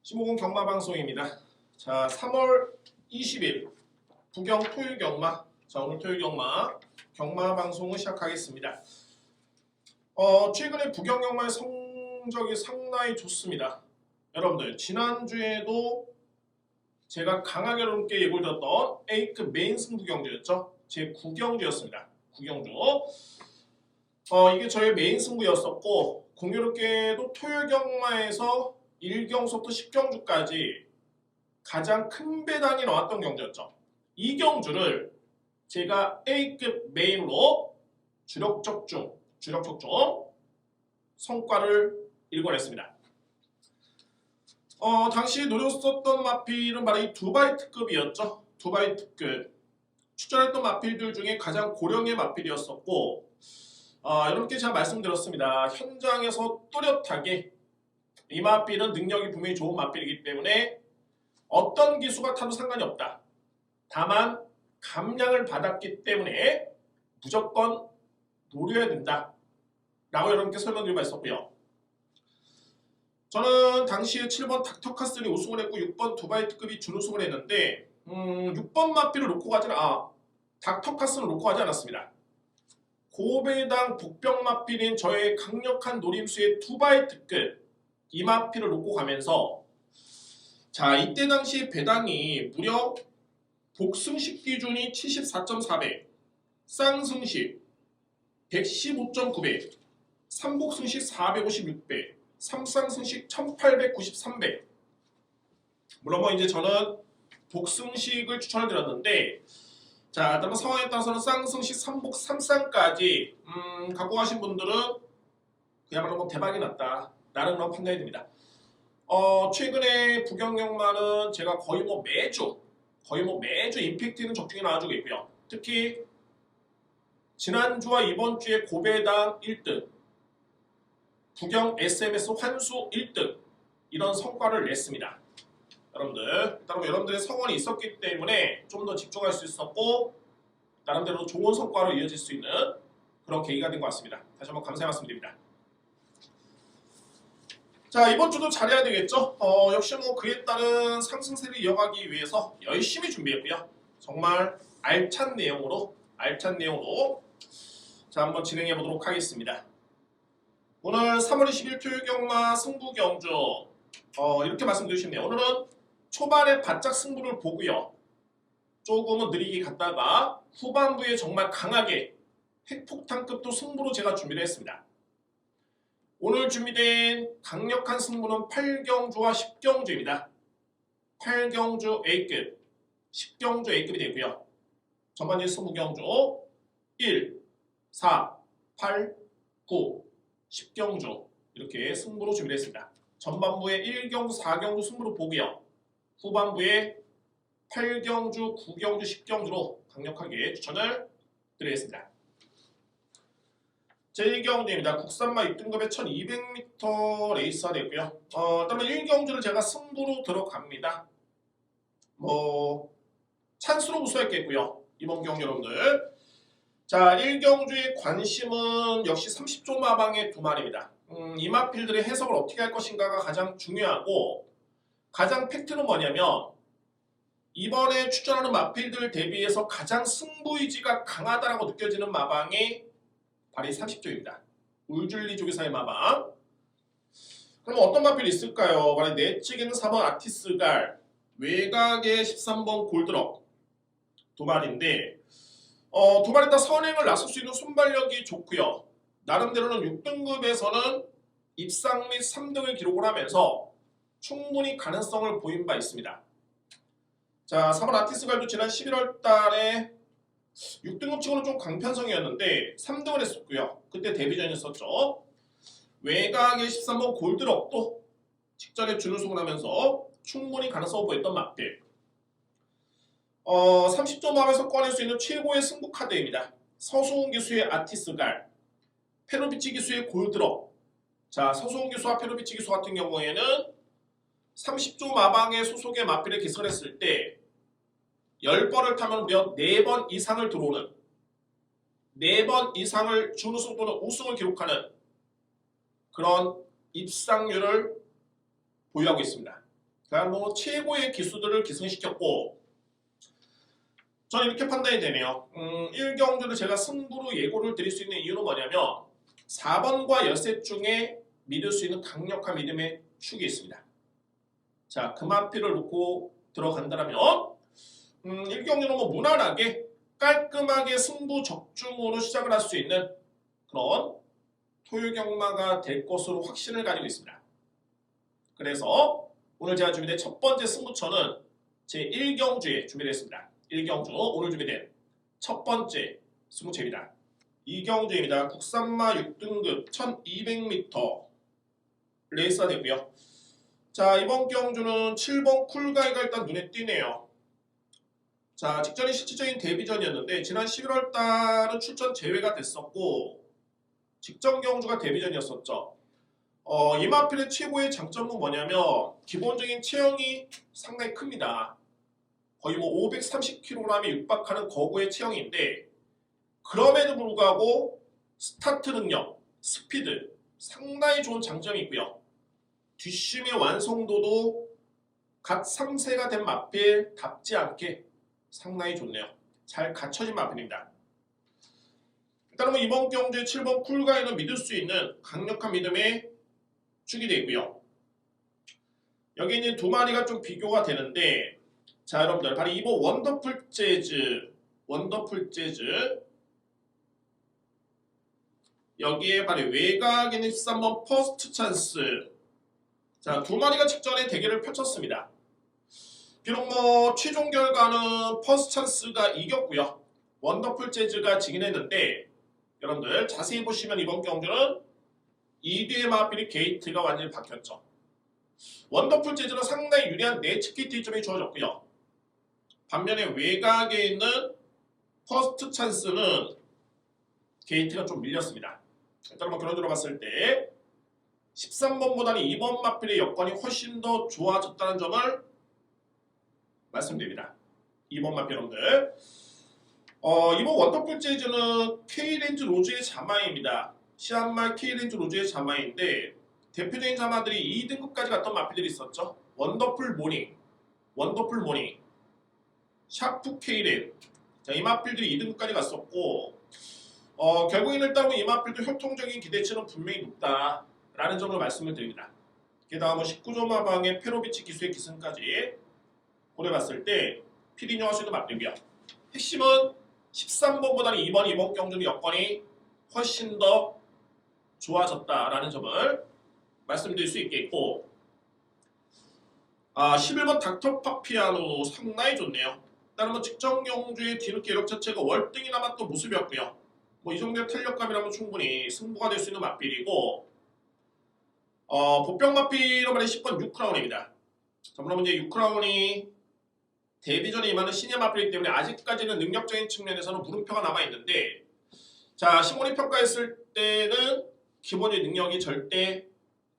15금 경마방송입니다. 자, 3월 20일 부경 토요일 경마. 자, 오늘 토요일 경마 방송을 시작하겠습니다. 최근에 부경 경마의 성적이 상당히 좋습니다. 여러분들 지난주에도 제가 강하게 여러분께 예고를 드렸던 A급 메인 승부 경주였죠. 제 9경주였습니다. 9경주. 이게 저의 메인 승부였었고 공교롭게도 토요일 경마에서 1경부터 10경주까지 가장 큰 배당이 나왔던 경주였죠. 이 경주를 제가 A급 메인으로 주력 적중 성과를 일궈냈습니다. 당시 노렸었던 마필은 바로 이 두바이 특급이었죠. 두바이 특급. 출전했던 마필들 중에 가장 고령의 마필이었었고 이렇게 제가 말씀드렸습니다. 현장에서 또렷하게 이 마필은 능력이 분명히 좋은 마필이기 때문에 어떤 기수가 타도 상관이 없다. 다만 감량을 받았기 때문에 무조건 노려야 된다. 라고 여러분께 설명드리고 있었고요. 저는 당시에 7번 닥터카스리 우승을 했고 6번 두바이 특급이 준우승을 했는데 6번 마필을 놓고 가지는 닥터카스를 놓고 가지 않았습니다. 고배당 복병 마필인 저의 강력한 노림수의 두바이 특급 이 마필을 놓고 가면서 자 이때 당시 배당이 무려 복승식 기준이 74.4배, 쌍승식 115.9배, 삼복승식 456배, 삼쌍승식 1893배. 물론 이제 저는 복승식을 추천을 드렸는데 자 다른 상황에 따라서는 쌍승식, 삼복, 삼쌍까지 갖고 가신 분들은 그야말로 대박이 났다 라는 그런 판단이 듭니다. 최근에 부경경마는 제가 거의 매주 임팩트 있는 적중이 나와주고 있고요. 특히 지난주와 이번주에 고배당 1등, 부경 SMS 환수 1등 이런 성과를 냈습니다. 여러분들의 성원이 있었기 때문에 좀 더 집중할 수 있었고 나름대로 좋은 성과로 이어질 수 있는 그런 계기가 된 것 같습니다. 다시 한번 감사의 말씀드립니다. 자 이번 주도 잘해야 되겠죠. 역시 그에 따른 상승세를 이어가기 위해서 열심히 준비했고요. 정말 알찬 내용으로 자 한번 진행해 보도록 하겠습니다. 오늘 3월 20일 토요일 경마 승부 경주 이렇게 말씀드리고 싶네요. 오늘은 초반에 바짝 승부를 보고요. 조금은 느리게 갔다가 후반부에 정말 강하게 핵폭탄급도 승부로 제가 준비를 했습니다. 오늘 준비된 강력한 승부는 8경주와 10경주입니다. 8경주 A급, 10경주 A급이 되고요. 전반적인 승부 경주 1, 4, 8, 9, 10경주 이렇게 승부로 준비를 했습니다. 전반부에 1경주, 4경주 승부로 보고요. 후반부에 8경주, 9경주, 10경주로 강력하게 추천을 드리겠습니다. 제1경주입니다. 국산마 6등급의 1200m 레이스가 되고요. 일단은 1경주를 제가 승부로 들어갑니다. 찬스로 우수했겠고요. 이번 경주 여러분들. 자, 1경주의 관심은 역시 30조 마방의 두 마리입니다. 이 마필들의 해석을 어떻게 할 것인가가 가장 중요하고 가장 팩트는 뭐냐면 이번에 출전하는 마필들 대비해서 가장 승부의지가 강하다라고 느껴지는 마방이 바로 30조입니다. 울줄리 조기사의 마방. 그럼 어떤 마필이 있을까요? 바로 내측에는 4번 아티스갈, 외곽에 13번 골드럭 두 마리인데 두 마리 다 선행을 나설 수 있는 순발력이 좋고요. 나름대로는 6등급에서는 입상 및 3등을 기록을 하면서 충분히 가능성을 보인 바 있습니다. 자, 4번 아티스갈도 지난 11월 달에 6등급 치고는 좀 강편성이었는데 3등을 했었고요. 그때 데뷔전이었었죠. 외곽의 13번 골드럭도 직전에 준우승을 하면서 충분히 가능성을 보였던 마필. 30조 마음에서 꺼낼 수 있는 최고의 승부 카드입니다. 서수훈 기수의 아티스갈, 페로비치 기수의 골드럭. 자, 서수훈 기수와 페로비치 기수 같은 경우에는 30조 마방의 소속의 마필에 기선했을 때 10번을 타면 무려 4번 이상을 들어오는 4번 이상을 준우승 또는 우승을 기록하는 그런 입상률을 보유하고 있습니다. 그러니까 뭐 최고의 기수들을 기승시켰고 저는 이렇게 판단이 되네요. 1경주를 제가 승부로 예고를 드릴 수 있는 이유는 뭐냐면 4번과 열셋 중에 믿을 수 있는 강력한 믿음의 축이 있습니다. 자, 금화필을 놓고 들어간다면 1경주는 뭐 무난하게 깔끔하게 승부 적중으로 시작을 할 수 있는 그런 토요경마가 될 것으로 확신을 가지고 있습니다. 그래서 오늘 제가 준비된 첫 번째 승부처는 제 1경주에 준비됐습니다. 1경주 오늘 준비된 첫 번째 승부처입니다. 2경주입니다. 국산마 6등급 1200m 레이스가 되고요. 자, 이번 경주는 7번 쿨가이가 일단 눈에 띄네요. 자, 직전이 실질적인 데뷔전이었는데 지난 11월 달은 출전 제외가 됐었고 직전 경주가 데뷔전이었었죠. 이마필의 최고의 장점은 뭐냐면 기본적인 체형이 상당히 큽니다. 거의 뭐 530kg에 육박하는 거구의 체형인데 그럼에도 불구하고 스타트 능력, 스피드 상당히 좋은 장점이 있고요. 뒷심의 완성도도 갓 3세가 된 마필답지 않게 상당히 좋네요. 잘 갖춰진 마필입니다. 일단은 뭐 이번 경주에 7번 쿨가이는 믿을 수 있는 강력한 믿음의 축이 되고요. 여기 있는 두 마리가 좀 비교가 되는데 자, 여러분들 바로 이번 원더풀 재즈 여기에 바로 외곽에 있는 13번 퍼스트 찬스. 자, 두 마리가 직전에 대결을 펼쳤습니다. 비록 뭐 최종 결과는 퍼스트 찬스가 이겼고요. 원더풀 재즈가 지긴 했는데 여러분들 자세히 보시면 이번 경주는 2뒤의 마필이 게이트가 완전히 바뀌었죠. 원더풀 재즈는 상당히 유리한 내치기 뒷점이 주어졌고요. 반면에 외곽에 있는 퍼스트 찬스는 게이트가 좀 밀렸습니다. 일단 뭐 그런 데로 봤을 때 13번보다는 2번 마필의 여건이 훨씬 더 좋아졌다는 점을 말씀드립니다. 2번 마필 여러분들. 이번 원더풀 재즈는 K렌즈 로즈의 자마입니다. 시한말 K렌즈 로즈의 자마인데 대표적인 자마들이 2등급까지 갔던 마필들이 있었죠. 원더풀 모닝, 샤프 K렌. 자, 이 마필들이 2등급까지 갔었고 결국에는 일단 이 마필도 혈통적인 기대치는 분명히 높다라는 점을 말씀을 드립니다. 게다가 뭐 19조 마방의 페로비치 기수의 기승까지 고려봤을 때 필히 인정할 수 있는 마필이고요. 핵심은 13번보다는 이번 경주는 여건이 훨씬 더 좋아졌다라는 점을 말씀드릴 수 있겠고 11번 닥터 파피아노 상당히 좋네요. 일단은 뭐 직전 경주의 뒤늦게 이력 자체가 월등히 남았던 모습이었고요. 뭐 이 정도의 탄력감이라면 충분히 승부가 될 수 있는 마필이고 보병 마필로 말해 10번 6크라운입니다. 자, 물론 이제 6크라운이 데뷔전에 임하는 시니어 마필이기 때문에 아직까지는 능력적인 측면에서는 물음표가 남아있는데 자, 시몬이 평가했을 때는 기본적인 능력이 절대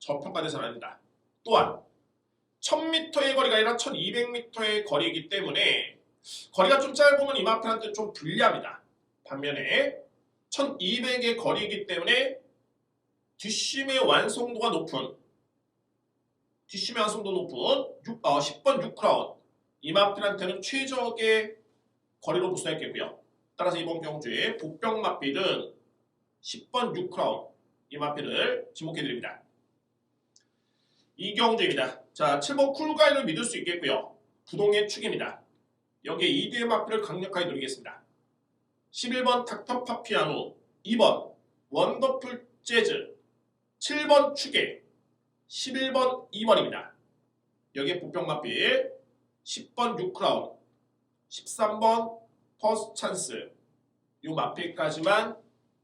저평가돼서는 안 된다. 또한 1000m의 거리가 아니라 1200m의 거리이기 때문에 거리가 좀 짧으면 이 마필한테 좀 불리합니다. 반면에 1200의 거리이기 때문에 뒷심의 완성도가 높은 10번 6크라운 이 마필한테는 최적의 거리로 볼 수가 있겠고요. 따라서 이번 경주에 복병 마필은 10번 6크라운 이 마필을 지목해드립니다. 이 경주입니다. 자, 7번 쿨가이를 믿을 수 있겠고요. 부동의 축입니다. 여기에 2뒤의 마필을 강력하게 누리겠습니다. 11번 닥터 파피아노, 2번 원더풀 재즈, 7번 축에 11번 2번입니다. 여기에 복병 마필 10번 6크라운, 13번 퍼스트 찬스 이 마필까지만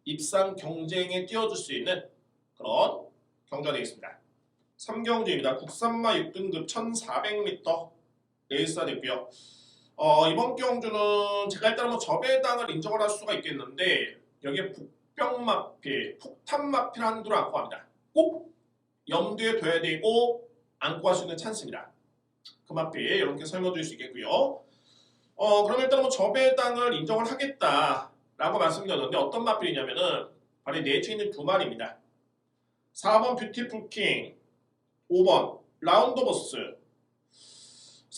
입상 경쟁에 띄워줄 수 있는 그런 경주가 되겠습니다. 3경주입니다. 국산마 6등급 1400m 레이스가 됐고요. 이번 경주는 제가 일단 뭐 저배당을 인정을 할 수가 있겠는데 여기에 복병마필, 폭탄마필 한두를 안고 합니다. 꼭 염두에 둬야 되고 안고 할 수 있는 찬스입니다. 그 마필 이렇게 설명드릴 수 있겠고요. 그럼 일단 뭐 저배당을 인정을 하겠다라고 말씀드렸는데 어떤 마필이냐면은 바로 내주에 있는 두 마리입니다. 4번 뷰티풀 킹, 5번 라운더버스.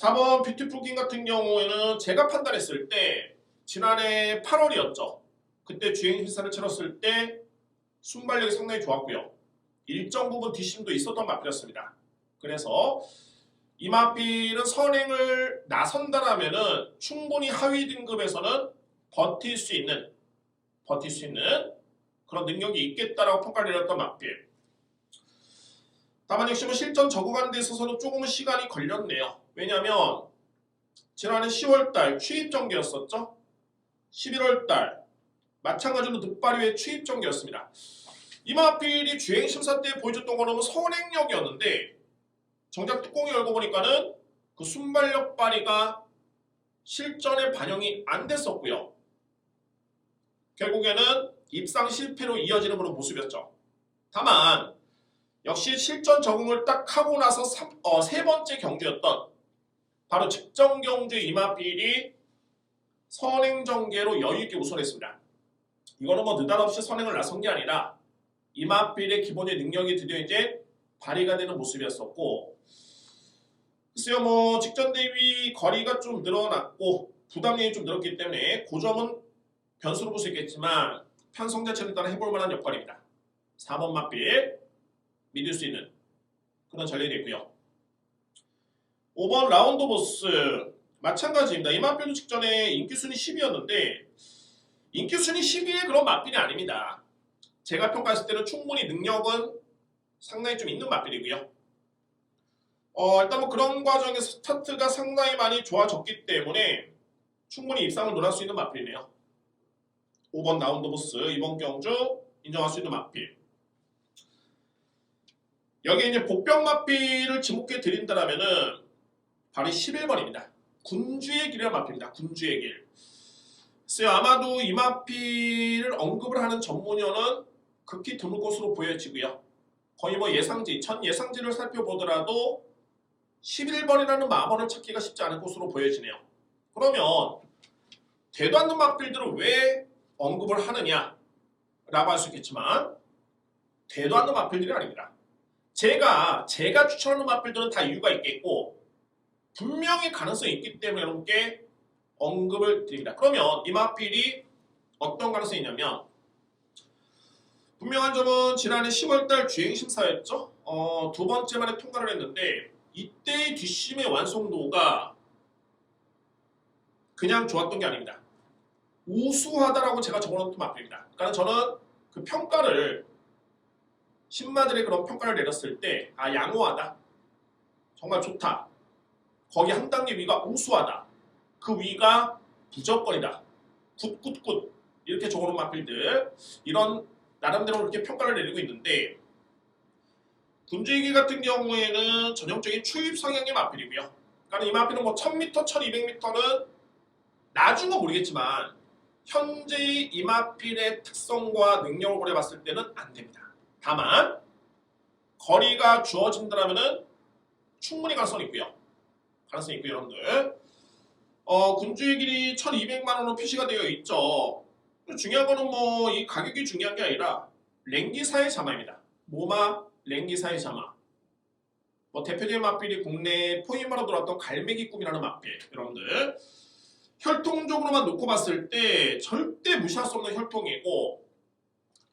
4번 뷰티풀 킹 같은 경우에는 제가 판단했을 때 지난해 8월이었죠. 그때 주행 심사를 치렀을 때 순발력이 상당히 좋았고요. 일정 부분 뒷심도 있었던 마필이었습니다. 그래서 이 마필은 선행을 나선다라면은 충분히 하위 등급에서는 버틸 수 있는 그런 능력이 있겠다라고 평가를 내렸던 마필. 다만 역시 뭐 실전 적응하는 데 있어서는 조금은 시간이 걸렸네요. 왜냐하면 지난해 10월달 취입정기였었죠. 11월달 마찬가지로 늑발이의 취입정기였습니다. 이 마필이 주행심사 때 보여줬던 거는 선행력이었는데 정작 뚜껑이 열고 보니까는 그 순발력 발휘가 실전에 반영이 안 됐었고요. 결국에는 입상 실패로 이어지는 그런 모습이었죠. 다만 역시 실전 적응을 딱 하고 나서 세 번째 경주였던 바로 직전 경주 이마필이 선행 전개로 여유있게 우선했습니다. 이거는 뭐 느닷없이 선행을 나선 게 아니라 이마필의 기본의 능력이 드디어 이제 발휘가 되는 모습이었었고, 글쎄요 뭐 직전 대비 거리가 좀 늘어났고 부담량이 좀 늘었기 때문에 그 점은 변수로 볼 수 있겠지만 편성 자체를 따라 해볼 만한 역할입니다. 4번 마필 믿을 수 있는 그런 전략이 됐고요. 5번 라운드 보스 마찬가지입니다. 이 마필도 직전에 인기순위 10위였는데 인기순위 10위의 그런 마필이 아닙니다. 제가 평가했을 때는 충분히 능력은 상당히 좀 있는 마필이고요. 일단 뭐 그런 과정에서 스타트가 상당히 많이 좋아졌기 때문에 충분히 입상을 논할 수 있는 마필이네요. 5번 라운드 보스 이번 경주 인정할 수 있는 마필. 여기 이제 복병 마필을 지목해 드린다라면은 바로 11번입니다. 군주의 길이라는 마필입니다. 군주의 길. 글쎄요 아마도 이 마필을 언급을 하는 전문의는 극히 드물 것으로 보여지고요. 거의 뭐 예상지, 전 예상지를 살펴보더라도 11번이라는 마번을 찾기가 쉽지 않은 것으로 보여지네요. 그러면 되도 않는 마필들을 왜 언급을 하느냐 라고 할 수 있겠지만 되도 않는 마필들이 아닙니다. 제가 추천하는 마필들은 다 이유가 있겠고 분명히 가능성이 있기 때문에 여러분께 언급을 드립니다. 그러면 이 마필이 어떤 가능성이 있냐면 분명한 점은 지난해 10월달 주행심사였죠. 두 번째 만에 통과를 했는데 이때의 뒷심의 완성도가 그냥 좋았던 게 아닙니다. 우수하다라고 제가 적어놓은 마필입니다. 그러니까 저는 그 평가를 신마들의 그런 평가를 내렸을 때 양호하다, 정말 좋다, 거기 한 단계 위가 우수하다, 그 위가 부적거리다, 굿 이렇게 적어놓은 마필들 이런 나름대로 그렇게 평가를 내리고 있는데 군주이기 같은 경우에는 전형적인 추입 성향의 마필이고요. 그러니까 이 마필은 뭐 1000m, 1200m는 나중은 모르겠지만 현재의 이 마필의 특성과 능력을 고려해봤을 때는 안 됩니다. 다만 거리가 주어진다면 충분히 가능성이 있고요. 여러분들. 군주의 길이 1200만원으로 표시가 되어 있죠. 중요한 거는 뭐 이 가격이 중요한 게 아니라 랭기사의 자마입니다. 모마 랭기사의 자마. 뭐 대표적인 마필이 국내 포인마로 돌았던 갈매기 꿈이라는 마필. 여러분들 혈통적으로만 놓고 봤을 때 절대 무시할 수 없는 혈통이고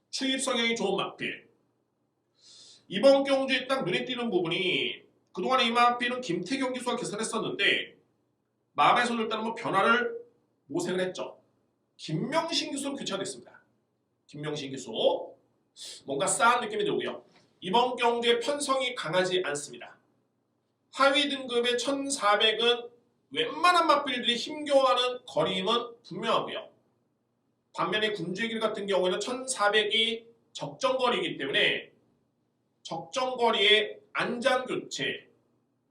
추입 성향이 좋은 마필. 이번 경주에 딱 눈에 띄는 부분이 그동안에 이 마필은 김태경 기수가 계산했었는데 마음에서 일단은 뭐 변화를 모색을 했죠. 김명신 기수로 교체가 됐습니다. 김명신 기수 뭔가 싸한 느낌이 들고요. 이번 경주에 편성이 강하지 않습니다. 하위 등급의 1400은 웬만한 마필들이 힘겨워하는 거리임은 분명하고요. 반면에 군주의 길 같은 경우에는 1400이 적정거리이기 때문에 적정거리의 안장교체,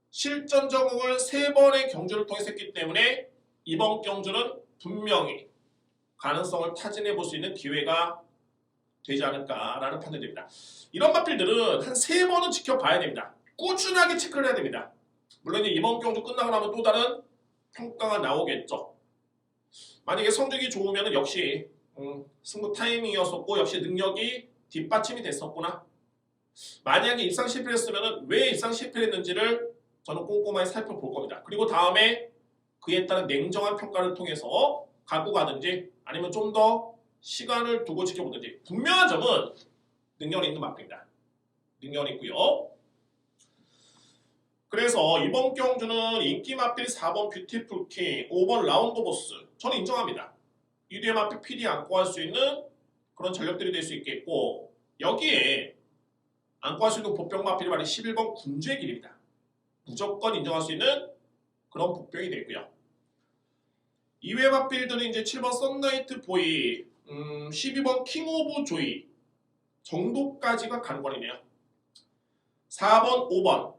실전 적응을 3번의 경주를 통해서 했기 때문에 이번 경주는 분명히 가능성을 타진해 볼 수 있는 기회가 되지 않을까라는 판단이 됩니다. 이런 마필들은 한 3번은 지켜봐야 됩니다. 꾸준하게 체크를 해야 됩니다. 물론 이번 경주 끝나고 나면 또 다른 평가가 나오겠죠. 만약에 성적이 좋으면 역시 승부 타이밍이었었고 역시 능력이 뒷받침이 됐었구나. 만약에 입상 실패했으면 왜 입상 실패했는지를 저는 꼼꼼하게 살펴볼 겁니다. 그리고 다음에 그에 따른 냉정한 평가를 통해서 갖고 가든지 아니면 좀 더 시간을 두고 지켜보든지 분명한 점은 능력이 있는 마필입니다. 능력이 있고요. 그래서 이번 경주는 인기 마필 4번 뷰티풀 킹, 5번 라운드 보스 저는 인정합니다. 이 뒤에 마필 PD 안고 할 수 있는 그런 전력들이 될 수 있겠고 여기에 안고 할 수 있는 복병 마필이 바로 11번 군주의 길입니다. 무조건 인정할 수 있는 그런 복병이 되고요. 이외 마필들은 이제 7번 썬라이트 보이, 12번 킹 오브 조이 정도까지가 관건이네요. 4번, 5번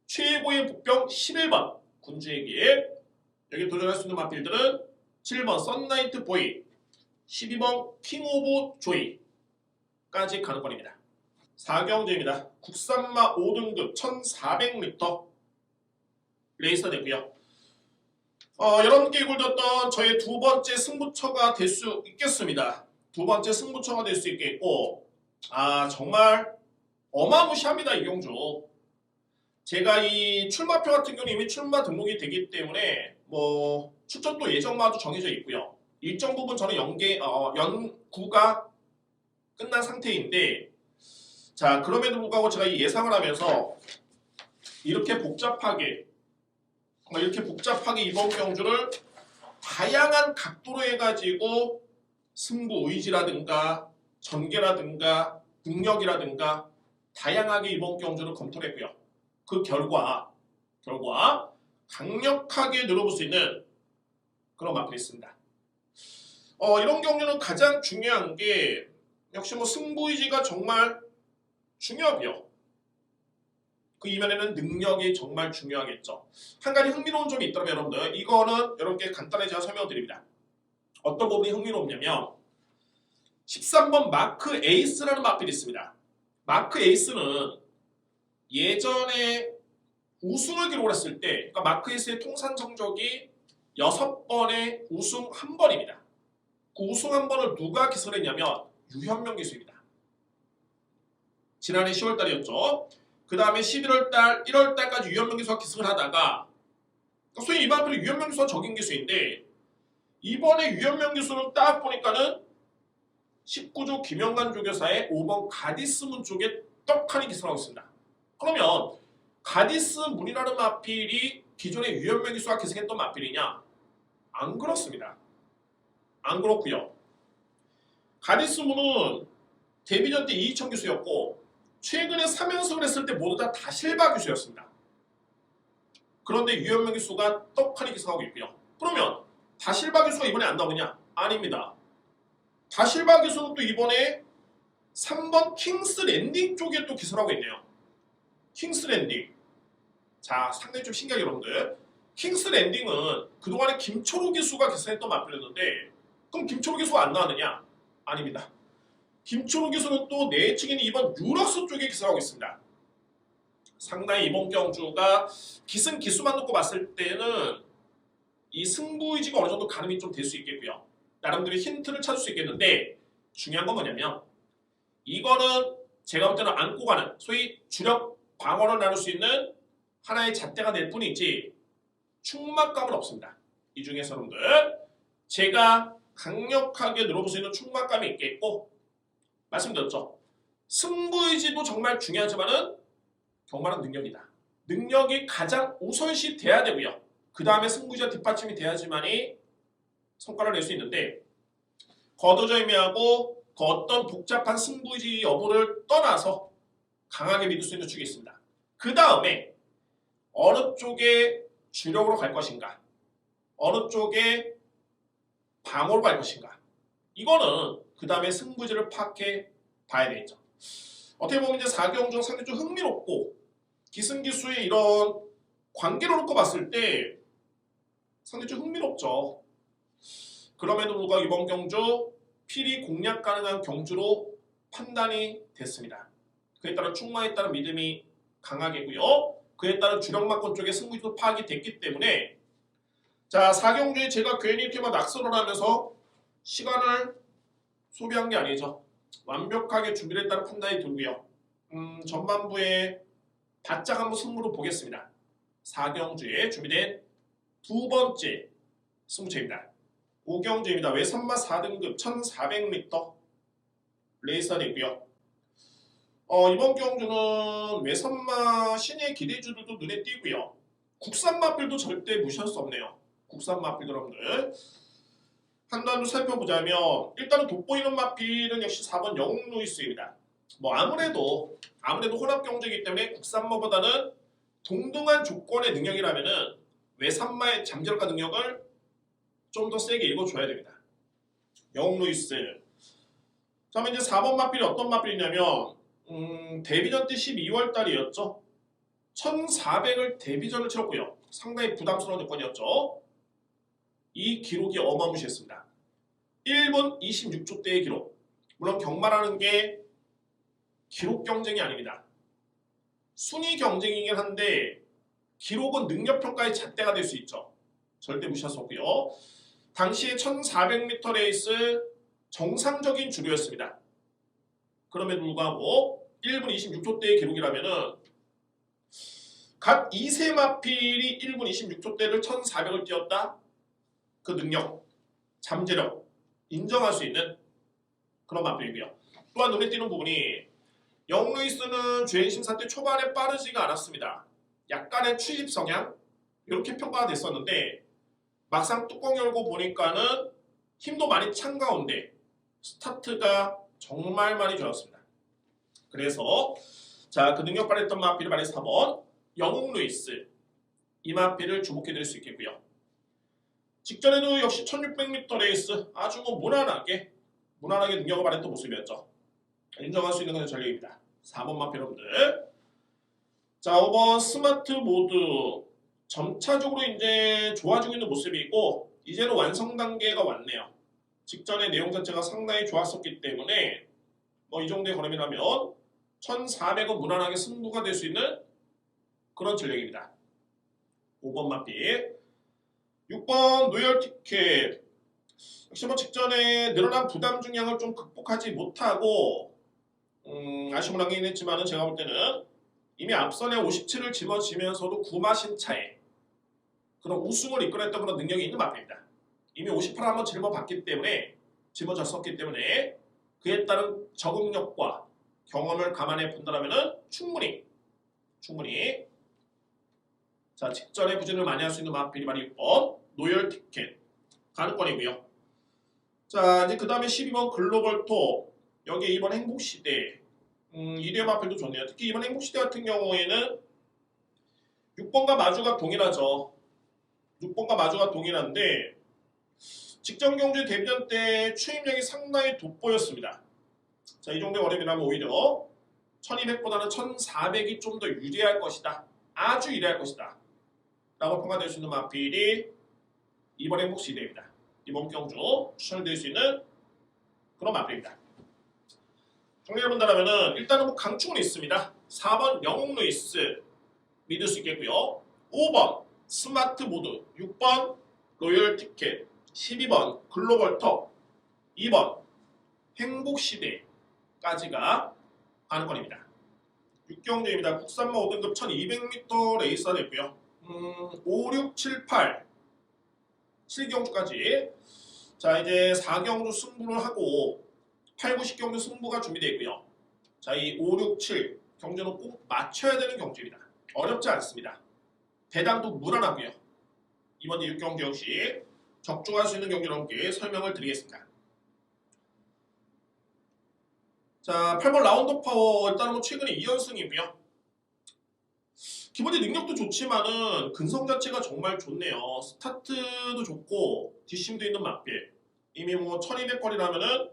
최고의 복병 11번 군주의 길 여기 도전할 수 있는 마필들은 7번 썬라이트 보이, 12번 킹 오브 조이까지 관건입니다. 4경주입니다. 국산마 5등급 1400m 레이서 되고요. 여러분께 이골졌던 저의 두 번째 승부처가 될 수 있겠습니다. 두 번째 승부처가 될 수 있겠고 정말 어마무시합니다. 이 경주. 제가 이 출마표 같은 경우는 이미 출마 등록이 되기 때문에 뭐 출전도 예정마도 정해져 있고요. 일정 부분 저는 연구가 끝난 상태인데 자 그럼에도 불구하고 제가 이 예상을 하면서 이렇게 복잡하게 이번 경주를 다양한 각도로 해가지고 승부 의지라든가 전개라든가 능력이라든가 다양하게 이번 경주를 검토를 했고요. 그 결과 강력하게 늘어볼 수 있는 그런 마필이 있습니다. 이런 경주는 가장 중요한 게 역시 뭐 승부 의지가 정말 중요하고요. 그 이면에는 능력이 정말 중요하겠죠. 한 가지 흥미로운 점이 있더라면 여러분들 이거는 여러분께 간단히 제가 설명드립니다. 어떤 부분이 흥미롭냐면 13번 마크 에이스라는 마필이 있습니다. 마크 에이스는 예전에 우승을 기록을 했을 때 그러니까 마크 에이스의 통산 성적이 6번의 우승 1번입니다. 그 우승 1번을 누가 기술했냐면 유현명 기수입니다. 지난해 10월달이었죠. 그 다음에 11월달, 1월달까지 유현명 기수가 기승을 하다가 소위 이 마필은 유현명 기수가 적인 기수인데 이번에 유현명 기수는 딱 보니까는 19조 김영관 조교사의 5번 가디스문 쪽에 떡하니 기승을 하고 있습니다. 그러면 가디스문이라는 마필이 기존에 유현명 기수가 기승했던 마필이냐? 안 그렇습니다. 안 그렇고요. 가디스문은 데뷔전 때 이희청 기수였고 최근에 3연승을 했을 때 모두 다 다실바 기수였습니다. 그런데 유현명 기수가 떡하니 기승하고 있고요. 그러면 다실바 기수가 이번에 안 나오느냐? 아닙니다. 다실바 기수는 또 이번에 3번 킹스 랜딩 쪽에 또 기술하고 있네요. 킹스 랜딩. 자, 상당히 좀 신기하게 여러분들. 킹스 랜딩은 그동안에 김초로 기수가 기술했던 마필이었는데 그럼 김초로 기수가 안 나왔느냐? 아닙니다. 김초로 기수는 또 내측에는 이번 유럽스 쪽에 기술하고 있습니다. 상당히 이번 경주가 기승 기수만 놓고 봤을 때는 이 승부 의지가 어느 정도 가늠이 좀 될 수 있겠고요. 나름대로 힌트를 찾을 수 있겠는데 중요한 건 뭐냐면 이거는 제가 볼 때는 안고 가는 소위 주력 방어를 나눌 수 있는 하나의 잣대가 될 뿐이지 충막감은 없습니다. 이 중에서 여러분들 제가 강력하게 늘어볼 수 있는 충막감이 있겠고 말씀드렸죠. 승부의지도 정말 중요하지만은 경마는 능력이다. 능력이 가장 우선시 돼야 되고요. 그 다음에 승부의지가 뒷받침이 돼야지만이 성과를 낼 수 있는데 거두절 의미하고 그 어떤 복잡한 승부의지 여부를 떠나서 강하게 믿을 수 있는 축이 있습니다. 그 다음에 어느 쪽에 주력으로 갈 것인가 어느 쪽에 방어로 갈 것인가 이거는 그 다음에 승부지를 파악해 봐야 되겠죠. 어떻게 보면 이제 4경중 상당히 좀 흥미롭고 기승기수의 이런 관계를 놓고 봤을 때 상당히 좀 흥미롭죠. 그럼에도 불구하고 이번 경주 필히 공략 가능한 경주로 판단이 됐습니다. 그에 따른 충마에 따른 믿음이 강하겠고요. 그에 따른 주력마권 쪽의 승부지도 파악이 됐기 때문에 자 4경주에 제가 괜히 이렇게 막 낙서를 하면서 시간을 소비한 게 아니죠. 완벽하게 준비를 했다는 판단이 들고요. 전반부에 바짝 한번 승부를 보겠습니다. 4경주에 준비된 두 번째 승부처입니다. 5경주입니다. 외선마 4등급 1400m 레이서이고요. 이번 경주는 외선마 신예 기대주들도 눈에 띄고요. 국산 마필도 절대 무시할 수 없네요. 국산 마필 여러분들 한단도 살펴보자면 일단은 돋보이는 마필은 역시 4번 영웅 루이스입니다. 뭐 아무래도 혼합 경주이기 때문에 국산마보다는 동등한 조건의 능력이라면은 외산마의 잠재력과 능력을 좀 더 세게 읽어줘야 됩니다. 영웅 루이스. 다음에 이제 4번 마필이 어떤 마필이냐면 데뷔전 때 12월 달이었죠. 1400을 데뷔전을 치렀고요. 상당히 부담스러운 조건이었죠. 이 기록이 어마무시했습니다. 1분 26초대의 기록. 물론 경마라는 게 기록 경쟁이 아닙니다. 순위 경쟁이긴 한데 기록은 능력평가의 잣대가 될 수 있죠. 절대 무시할 수 없고요. 당시에 1400m 레이스 정상적인 주류였습니다. 그럼에도 불구하고 1분 26초대의 기록이라면은 각 2세 마필이 1분 26초대를 1400을 뛰었다. 그 능력, 잠재력 인정할 수 있는 그런 마필이고요. 또한 눈에 띄는 부분이 영웅 루이스는 주행 심사 때 초반에 빠르지가 않았습니다. 약간의 추입 성향 이렇게 평가가 됐었는데 막상 뚜껑 열고 보니까는 힘도 많이 찬 가운데 스타트가 정말 많이 좋았습니다. 그래서 자, 그 능력 발휘했던 마필이 바로 4번 영웅 루이스. 이 마필을 주목해드릴 수 있겠고요. 직전에도 역시 1600m 레이스 아주 뭐 무난하게 능력을 발휘했던 모습이었죠. 인정할 수 있는 것은 전력입니다. 4번 마필 여러분들. 자, 5번 스마트 모드. 점차적으로 이제 좋아지고 있는 모습이고 이제는 완성 단계가 왔네요. 직전의 내용 자체가 상당히 좋았었기 때문에 뭐 이 정도의 걸음이라면 1400은 무난하게 승부가 될 수 있는 그런 전력입니다. 5번 마필. 6번 노열 티켓. 역시 뭐 직전에 늘어난 부담 중량을 좀 극복하지 못하고 아쉬움을 남기긴 했지만은 제가 볼 때는 이미 앞선에 57을 집어지면서도 구마신차에 그런 우승을 이끌었던 그런 능력이 있는 마필입니다. 이미 58을 한번 짊어졌기 때문에 그에 따른 적응력과 경험을 감안해 본다면 충분히 자, 직전에 부진을 많이 할 수 있는 마필이 바로 6번 노열 티켓 가능권이고요. 자, 이제 그 다음에 12번 글로벌 톱. 여기에 2번 행복시대. 1회 마필도 좋네요. 특히 이번 행복시대 같은 경우에는 6번과 마주가 동일하죠. 6번과 마주가 동일한데 직전 경주 데뷔전 때 추임력이 상당히 돋보였습니다. 자, 이 정도의 어려움이라면 오히려 1200보다는 1400이 좀 더 유리할 것이다. 아주 유리할 것이다. 라고 평가될 수 있는 마필이 이번 행복시대입니다. 이번 경주 추천드릴 수 있는 그런 마필입니다. 정리해 본다면 일단은 뭐 강충은 있습니다. 4번 영웅 루이스 믿을 수 있겠고요. 5번 스마트 모드, 6번 로열 티켓, 12번 글로벌 톱, 2번 행복시대까지가 가능권입니다. 6경주입니다. 국산마 5등급 1200m 레이스가 됐고요. 5, 6, 7, 8 7경주까지 자, 이제 4경주 승부를 하고 8, 9, 10경주 승부가 준비되어 있고요. 자, 이 5, 6, 7 경주는 꼭 맞춰야 되는 경주입니다. 어렵지 않습니다. 대단도 무난하고요. 이번 6경주 역시 적중할 수 있는 경기로 함께 설명을 드리겠습니다. 자, 8번 라운드 파워 일단은 뭐 최근에 2연승이고요. 기본적인 능력도 좋지만은 근성 자체가 정말 좋네요. 스타트도 좋고 뒷심도 있는 마필. 이미 뭐 1200거리라면은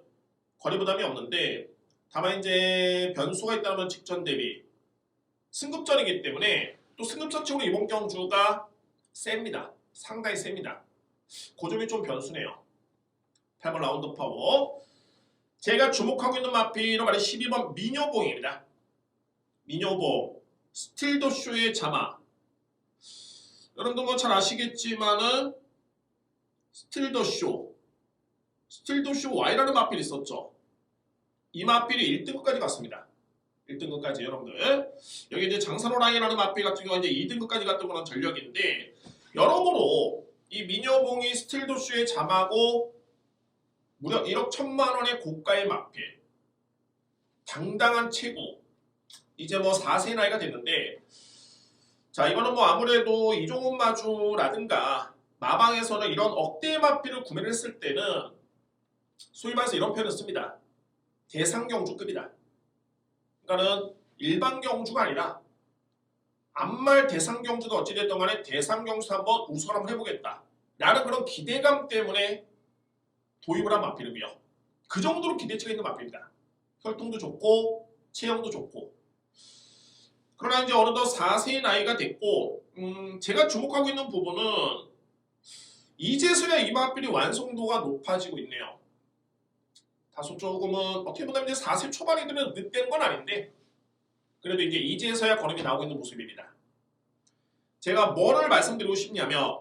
거리 부담이 없는데 다만 이제 변수가 있다면 직전 대비 승급전이기 때문에 또 승급전적으로 이번 경주가 셉니다. 상당히 셉니다. 그 점이 좀 변수네요. 8번 라운드 파워. 제가 주목하고 있는 마필은 바로 12번 미녀봉입니다. 미녀봉. 스틸더쇼의 자마. 여러분들 뭐 잘 아시겠지만은 스틸더쇼 Y라는 마필이 있었죠. 이 마필이 1등급까지 갔습니다. 1등급까지 여러분들. 여기 이제 장산호 라인이라는 마필 같은 경우는 이제 2등급까지 갔던 거는 전력인데 여러모로 이 민여봉이 스틸도슈에 잠하고 무려 1억 1천만 원의 고가의 마필. 당당한 최고. 이제 뭐 4세 나이가 됐는데 자 이거는 뭐 아무래도 이종훈 마주라든가 마방에서는 이런 억대의 마필을 구매를 했을 때는 소위 말해서 이런 표현을 씁니다. 대상경주급이다. 그러니까는 일반 경주가 아니라 암말 대상경주도 어찌됐든 간에 대상경주 한번 우승을 한번 해보겠다 라는 그런 기대감 때문에 도입을 한 마필이고요. 그 정도로 기대치가 있는 마필입니다. 혈통도 좋고 체형도 좋고. 그러나 이제 어느덧 4세의 나이가 됐고 제가 주목하고 있는 부분은 이제서야 이 마필이 완성도가 높아지고 있네요. 다소 조금은 어떻게 보면 이제 4세 초반이 되면 늦된 건 아닌데 그래도 이제 이제서야 걸음이 나오고 있는 모습입니다. 제가 뭐를 말씀드리고 싶냐면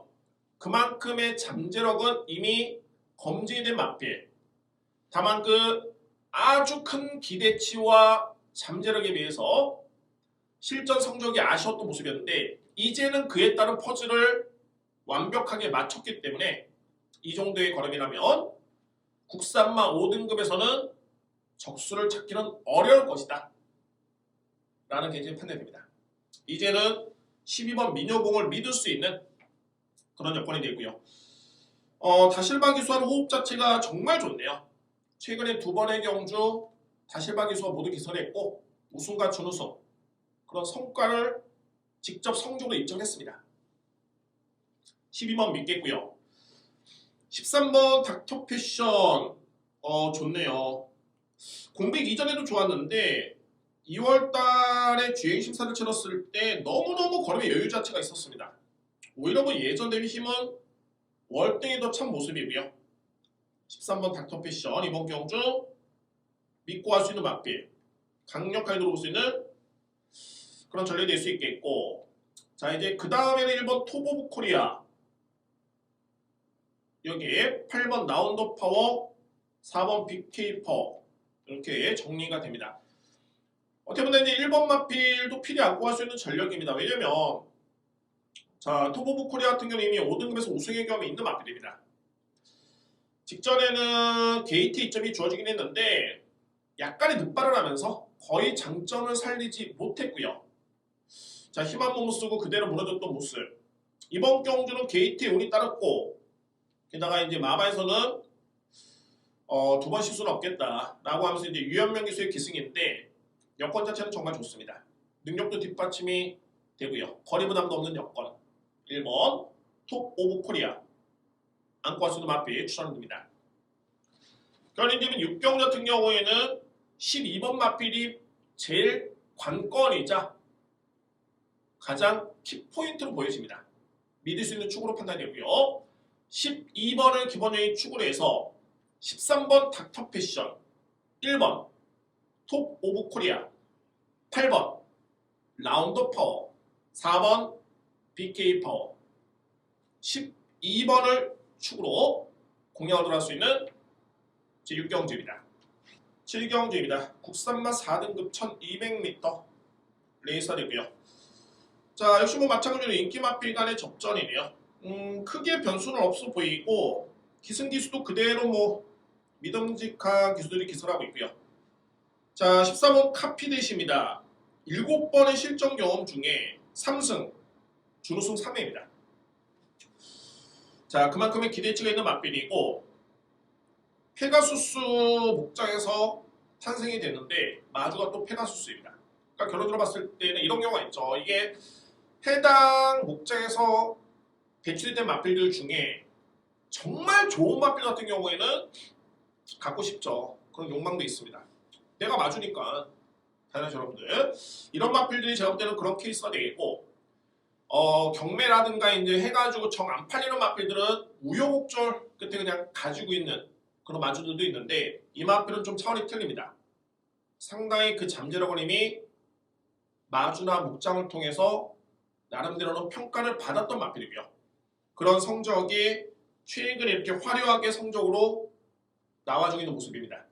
그만큼의 잠재력은 이미 검증이 된 마필. 다만 그 아주 큰 기대치와 잠재력에 비해서 실전 성적이 아쉬웠던 모습이었는데 이제는 그에 따른 퍼즐을 완벽하게 맞췄기 때문에 이 정도의 걸음이라면 국산마 5등급에서는 적수를 찾기는 어려울 것이다 라는 개인적인 판단입니다. 이제는 12번 민여봉을 믿을 수 있는 그런 여건이 되고요. 다실바 기수하는 호흡 자체가 정말 좋네요. 최근에 2번의 경주 다실바 기수가 모두 기선했고 우승과 준우승 그런 성과를 직접 성적으로 입증했습니다. 12번 믿겠고요. 13번 닥터 패션 좋네요. 공백 이전에도 좋았는데 2월달에 주행 심사를 치렀을 때 너무너무 걸음의 여유 자체가 있었습니다. 오히려 뭐 예전 대비 힘은 월등히 더 찬 모습이고요. 13번 닥터 패션 이번 경주 믿고 할 수 있는 마필 강력하게 들어올 수 있는 그런 전략이 될 수 있겠고 자 이제 그 다음에는 1번 톱 오브 코리아 여기에 8번 나운더 파워 4번 빅케이 파워 이렇게 정리가 됩니다. 어떻게 보면 이제 1번 마필도 필히 안고 할 수 있는 전력입니다. 왜냐면 자 톱 오브 코리아 같은 경우는 이미 5등급에서 우승의 경험이 있는 마필입니다. 직전에는 게이트 2점이 주어지긴 했는데 약간의 늑발을 하면서 거의 장점을 살리지 못했고요. 자 힘 한 몸 쓰고 그대로 무너졌던 모습. 이번 경주는 게이트에 운이 따랐고 게다가 이제 마바에서는 2번 실수는 없겠다라고 하면서 이제 유현명 기수의 기승인데 여건 자체는 정말 좋습니다. 능력도 뒷받침이 되고요. 거리 부담도 없는 여건. 1번 톱 오브 코리아 안고 할 수 있는 마필 추천드립니다. 결린님은 6경주 같은 경우에는 12번 마필이 제일 관건이자 가장 키포인트로 보여집니다. 믿을 수 있는 축으로 판단되고요. 12번을 기본적인 축으로 해서 13번 닥터 패션 1번 톱 오브 코리아 8번 라운더 파워 4번 BK 파워 12번을 축으로 공략을 들어갈 수 있는 제6경주입니다. 7경주입니다. 국산마 4등급 1200m 레이스가 되고요. 자 역시 뭐 마찬가지로 인기 마필 간의 접전이네요. 크게 변수는 없어 보이고 기승 기수도 그대로 뭐 믿음직한 기수들이 기술하고 있고요. 자 13번 카피댓입니다. 7번의 실전 경험 중에 3승 준우승 3회입니다. 자 그만큼의 기대치가 있는 마필이고 페가수스 목장에서 탄생이 됐는데 마주가 또 페가수스입니다. 그러니까 결론적으로 봤을 때는 이런 경우가 있죠. 이게 해당 목장에서 배출된 마필들 중에 정말 좋은 마필 같은 경우에는 갖고 싶죠. 그런 욕망도 있습니다. 내가 마주니까 당연히 여러분들 이런 마필들이 제가 볼 때는 그런 케이스가 되겠고 경매라든가 이제 해가지고 정 안 팔리는 마필들은 우여곡절 끝에 그냥 가지고 있는 그런 마주들도 있는데 이 마필은 좀 차원이 틀립니다. 상당히 그 잠재력을 이미 마주나 목장을 통해서 나름대로는 평가를 받았던 마필이고요. 그런 성적이 최근 이렇게 화려하게 성적으로 나와주고 있는 모습입니다.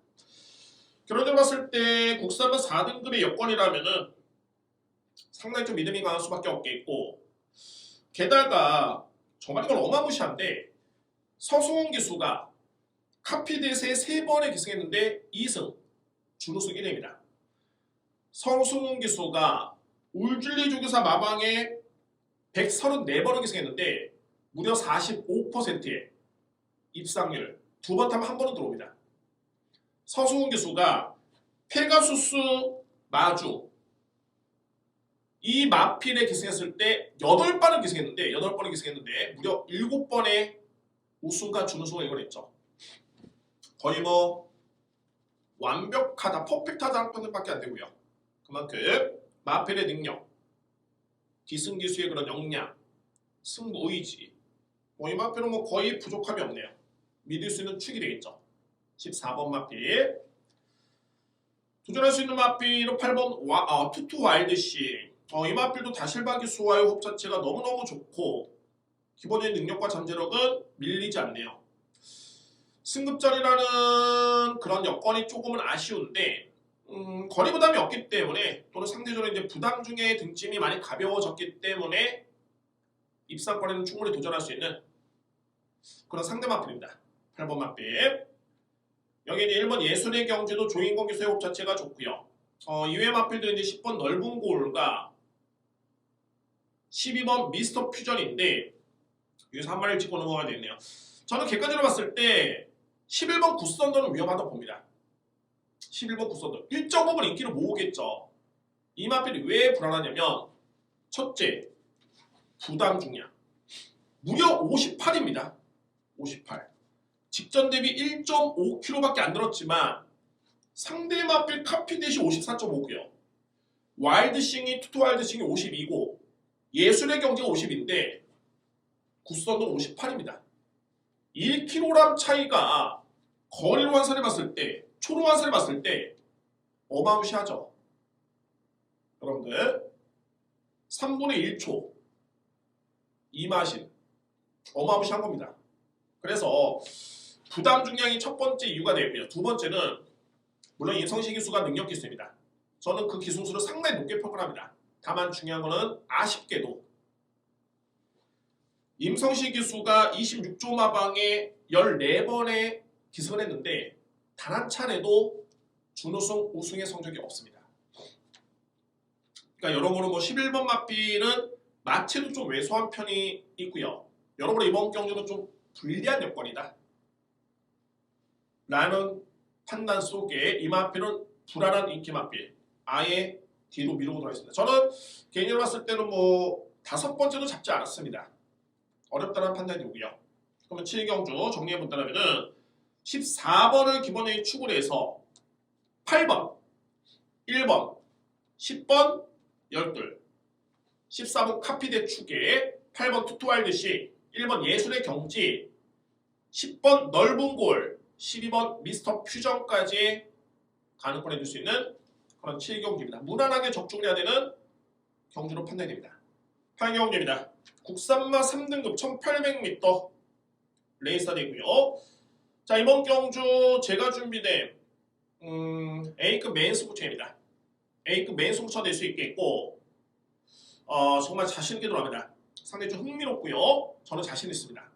결론적으로 봤을 때 국산만 4등급의 여건이라면은 상당히 좀 믿음이 강할 수밖에 없겠고, 게다가 정말 이건 어마무시한데 서승훈 기수가 카피댓에 3번에 기승했는데 2승, 준우승 1위입니다. 서승훈 기수가 울줄리 조교사 마방에 134번을 기승했는데 무려 45%의 입상률, 2번 타면 1번은 들어옵니다. 서승훈 기수가 페가수스 마주 이 마필에 기승했을 때 8번을 기승했는데 무려 7번의 우승과 준우승을 이뤄냈죠. 거의 뭐 완벽하다, 퍼펙트하다는 표현밖에 안 되고요. 그만큼 마필의 능력, 기승기수의 그런 역량, 승부 의지, 이 마필은 뭐 거의 부족함이 없네요. 믿을 수 있는 축이 되겠죠. 14번 마필. 도전할 수 있는 마필은 8번 투투 와일드씨. 이 마필도 다실바 기수와의 호흡 자체가 너무너무 좋고 기본적인 능력과 잠재력은 밀리지 않네요. 승급전이라는 그런 여건이 조금은 아쉬운데 거리 부담이 없기 때문에 또는 상대적으로 이제 부담 중에 등짐이 많이 가벼워졌기 때문에 입상권에는 충분히 도전할 수 있는 그런 상대 마필입니다. 8번 마필. 여기 이제 1번 예술의 경제도 조인권 기수의 호흡 자체가 좋고요. 이외의 마필들은 이제 10번 넓은 골과 12번 미스터 퓨전인데 여기서 한 마리를 짚고 넘어가야 되겠네요. 저는 객관적으로 봤을 때 11번 구스던더는 위험하다고 봅니다. 11번 구스던더 일정 부분 인기를 모으겠죠. 이 마필이 왜 불안하냐면 첫째, 부담 중량 무려 58입니다. 58. 직전 대비 1.5kg밖에 안 늘었지만 상대 마필 카피댓이 54.5고요. 와일드싱이 투투 와일드싱이 52고 예술의 경제가 50인데 구스던더는 58입니다. 1kg 차이가 거리로 환산해 봤을 때, 초로 환산해 봤을 때 어마무시하죠. 여러분들 3분의 1초 이마신 어마무시한 겁니다. 그래서 부담 중량이 첫 번째 이유가 되고요. 두 번째는 물론 임성시 기수가 능력 기수입니다. 저는 그 기술수를 상당히 높게 평가합니다. 다만 중요한 거는 아쉽게도 임성시 기수가 26조 마방에 14번의 기승을 했는데 단 한 차례도 준우승, 우승의 성적이 없습니다. 그러니까 여러모로 11번 마필은 마체도 좀 왜소한 편이 있고요. 여러모로 이번 경주는 좀 불리한 여건이다 라는 판단 속에 이 마필은 불안한 인기 마필, 아예 뒤로 미루고 들어있습니다. 저는 개인적으로 봤을 때는 5번째도 잡지 않았습니다. 어렵다는 판단이 오고요. 그러면 7경주 정리해본다면 14번을 기본적인 축으로 해서 8번, 1번, 10번, 12, 14번 카피댓 축에 8번 투투와일드시, 1번 예술의 경지, 10번 넓은 골, 12번 미스터 퓨전까지 가능권 해줄 수 있는 그런 7경주입니다. 무난하게 적중을 해야 되는 경주로 판단이 됩니다. 8경주입니다. 국산마 3등급 1800m 레이스가 되고요. 자, 이번 경주 제가 준비된 A급 메인 승부처입니다. A급 메인 승부처가 될 수 있겠고 정말 자신 있게 들어갑니다. 상당히 좀 흥미롭고요. 저는 자신 있습니다.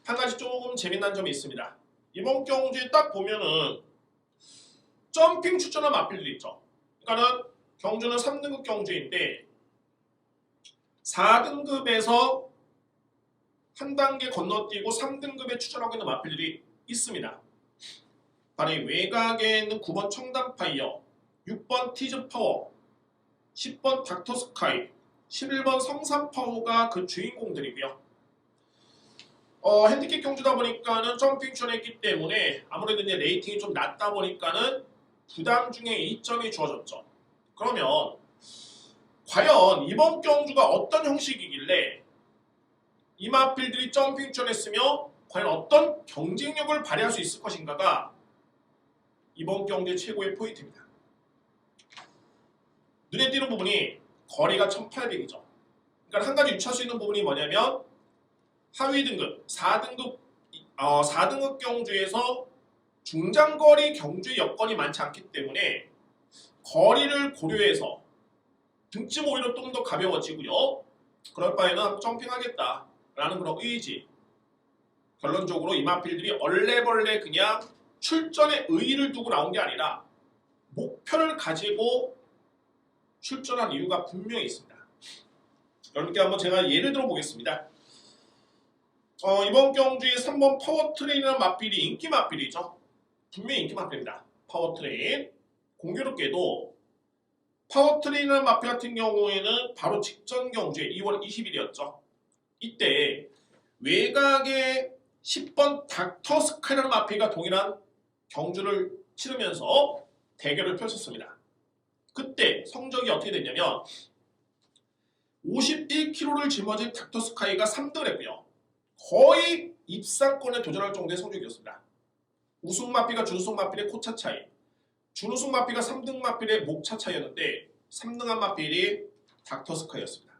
한 가지 조금 재미난 점이 있습니다. 이번 경주에 딱 보면은 점핑 추천한 마필들이 있죠. 그러니까는 경주는 3등급 경주인데 4등급에서 한 단계 건너뛰고 3등급에 추천하고 있는 마필들이 있습니다. 바로 이 외곽에 있는 9번 청담파이어, 6번 티즈파워, 10번 닥터스카이, 11번 성산파워가 그 주인공들이고요. 핸디캡 경주다 보니까는 점핑 추천했기 때문에 아무래도 이제 레이팅이 좀 낮다 보니까는 부담 중에 2점이 주어졌죠. 그러면 과연 이번 경주가 어떤 형식이길래 이 마필들이 점핑 추천했으며 과연 어떤 경쟁력을 발휘할 수 있을 것인가가 이번 경주의 최고의 포인트입니다. 눈에 띄는 부분이 거리가 1800이죠. 그러니까 한 가지 유추할 수 있는 부분이 뭐냐면 하위 등급 4등급 경주에서 중장거리 경주의 여건이 많지 않기 때문에 거리를 고려해서 등짐 오히려 좀 더 가벼워지고요. 그럴 바에는 점핑하겠다라는 그런 의지. 결론적으로 이마필들이 얼레벌레 그냥 출전에 의의를 두고 나온 게 아니라 목표를 가지고 출전한 이유가 분명히 있습니다. 여러분께 한번 제가 예를 들어 보겠습니다. 이번 경주의 3번 파워트레인이라는 마필이 인기 마필이죠. 분명히 인기 마필입니다. 파워트레인. 공교롭게도 파워트레인이라는 마필 같은 경우에는 바로 직전 경주에 2월 20일이었죠. 이때 외곽의 10번 닥터스카이라는 마필과 동일한 경주를 치르면서 대결을 펼쳤습니다. 그때 성적이 어떻게 됐냐면 51kg를 짊어진 닥터스카이가 3등을 했고요. 거의 입상권에 도전할 정도의 성적이었습니다. 우승 마필과 준우승 마필의 코차 차이, 준우승 마필과 3등 마필의 목차 차이였는데 3등한 마필이 닥터스카이였습니다.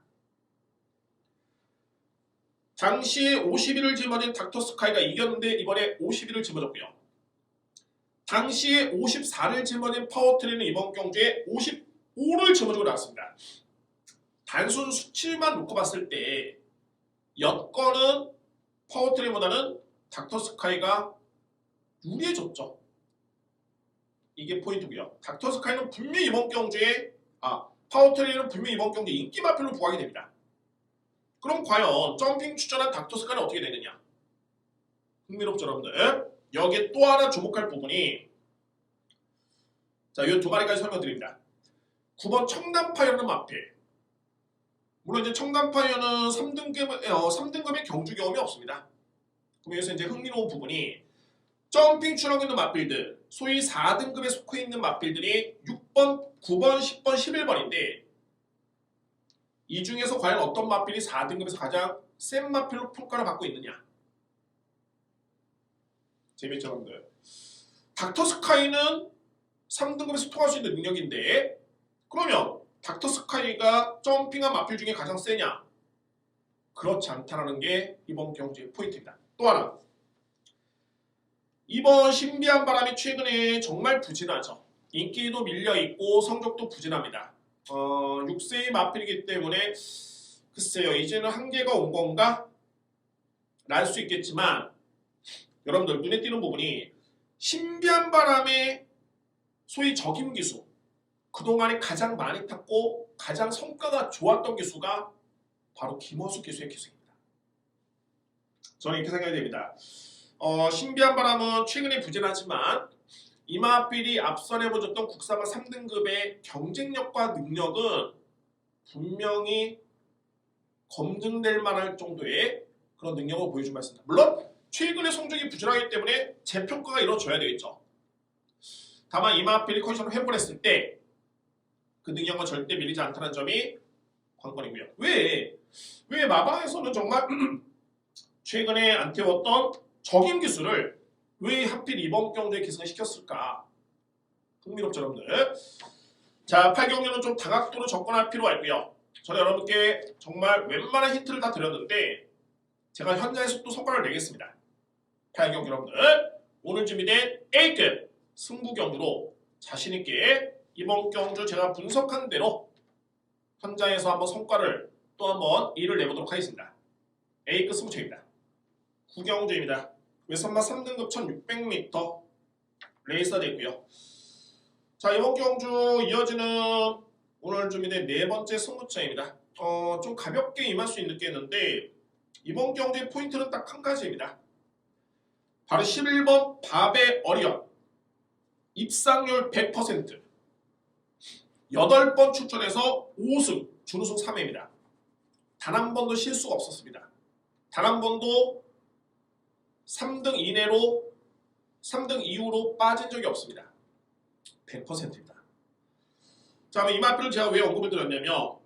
당시에 51을 짊어진 닥터스카이가 이겼는데 이번에 51을 짊어졌고요. 당시에 54를 짊어진 파워트레인은 이번 경주에 55를 짊어지고 나왔습니다. 단순 수치만 놓고 봤을 때 여건은 파워트레인보다는 닥터스카이가 유리해졌죠. 이게 포인트고요. 닥터스카이는 분명히 이번 경주에 파워트레인은 분명히 이번 경주에 인기 마필로 부각이 됩니다. 그럼 과연 점핑 출전한 닥터스카이는 어떻게 되느냐? 흥미롭죠, 여러분들. 여기에 또 하나 주목할 부분이 자, 이 두 마리까지 설명드립니다. 9번 청담파이어는 마필. 물론 이제 청담파이어는 3등급의 경주 경험이 없습니다. 그럼 여기서 이제 흥미로운 부분이 점핑 출하고 있는 마필들, 소위 4등급에 속해 있는 마필들이 6번, 9번, 10번, 11번인데 이 중에서 과연 어떤 마필이 4등급에서 가장 센 마필로 평가를 받고 있느냐? 재밌죠, 여러분들? 닥터스카이는 3등급에서 통할 수 있는 능력인데 그러면 닥터스카이가 점핑한 마필 중에 가장 세냐? 그렇지 않다는 게 이번 경주의 포인트입니다. 또 하나, 이번 신비한 바람이 최근에 정말 부진하죠. 인기도 밀려있고 성적도 부진합니다. 6세의 마필이기 때문에 글쎄요, 이제는 한계가 온 건가? 랄 수 있겠지만 여러분들 눈에 띄는 부분이 신비한 바람의 소위 적임 기수, 그동안에 가장 많이 탔고 가장 성과가 좋았던 기수가 바로 김어수 기수의 기수입니다. 저는 이렇게 생각이 됩니다. 신비한 바람은 최근에 부진하지만 이마필이 앞서 내보였던 국사마 3등급의 경쟁력과 능력은 분명히 검증될 만할 정도의 그런 능력을 보여준 바 있습니다. 물론 최근의 성적이 부진하기 때문에 재평가가 이루어져야 되겠죠. 다만 이마필이 컨디션을 회복을 했을 때 그 능력은 절대 밀리지 않다는 점이 관건이고요. 왜 마방에서는 정말 최근에 안 태웠던 적임 기술을 왜 하필 이번 경주에 기승을 시켰을까? 흥미롭죠, 여러분들. 자, 8경주는 좀 다각도로 접근할 필요가 있고요. 저는 여러분께 정말 웬만한 힌트를 다 드렸는데 제가 현장에서 또 성과를 내겠습니다. 8경주 여러분들, 오늘 준비된 A급 승부 경주로 자신있게 이번 경주 제가 분석한 대로 현장에서 한번 성과를 또 한번 일을 내보도록 하겠습니다. A급 승부처입니다. 9경주입니다. 외선마 3등급 1600m 레이스가 되고요. 자, 이번 경주 이어지는 오늘 준비된 네 번째 승부처입니다. 좀 가볍게 임할 수 있겠는데 이번 경주의 포인트는 딱 한 가지입니다. 바로 11번 밥의 어리언. 입상률 100%. 8번 출전해서 5승, 준우승 3회입니다. 단 한 번도 실수가 없었습니다. 단 한 번도 3등 이내로 3등 이후로 빠진 적이 없습니다. 100%입니다. 자, 이 마필을 제가 왜 언급을 드렸냐면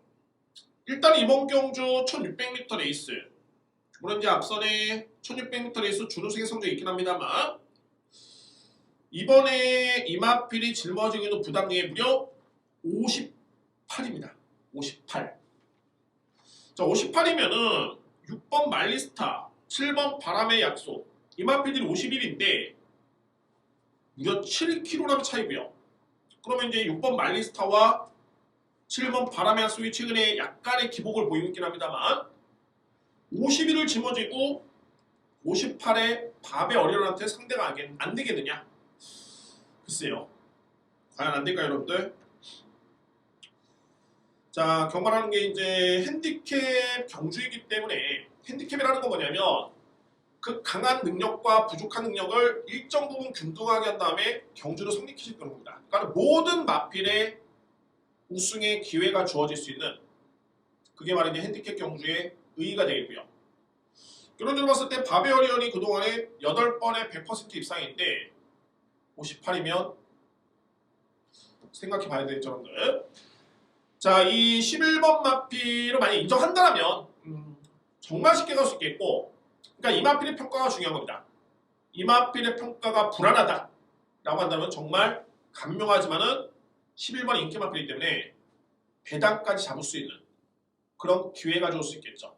일단 이번 경주 1600m 레이스, 물론 이제 앞선에 1600m 레이스 준우승의 성적이 있긴 합니다만 이번에 이마필이 짊어지고 있는 부담력이 무려 58입니다. 58. 자, 58이면은 6번 말리스타, 7번 바람의 약속, 이마필들이 51인데 무려 7kg 차이고요. 그러면 이제 6번 말리스타와 7번 바람의 약속이 최근에 약간의 기복을 보이고 있긴 합니다만 51을 짊어지고 58의 밥의 어린한테 상대가 안 되겠느냐? 글쎄요. 과연 안 될까요, 여러분들? 자, 경마라는 게 이제 핸디캡 경주이기 때문에 핸디캡이라는 건 뭐냐면 그 강한 능력과 부족한 능력을 일정 부분 균등하게 한 다음에 경주를 성립시키는 겁니다. 그러니까 모든 마필에 우승의 기회가 주어질 수 있는 그게 바로 이제 핸디캡 경주의 의의가 되겠고요. 결론적으로 봤을 때 바베 어리언이 그동안에 8번에 100% 입상인데 58이면 생각해 봐야 되겠죠, 여러분들. 자, 이 11번 마필을 만약 인정한다면 정말 쉽게 갈 수 있겠고, 그러니까 이 마필의 평가가 중요한 겁니다. 이 마필의 평가가 불안하다 라고 한다면 정말 간명하지만은 11번 인기 마필이기 때문에 배당까지 잡을 수 있는 그런 기회가 줄 수 있겠죠.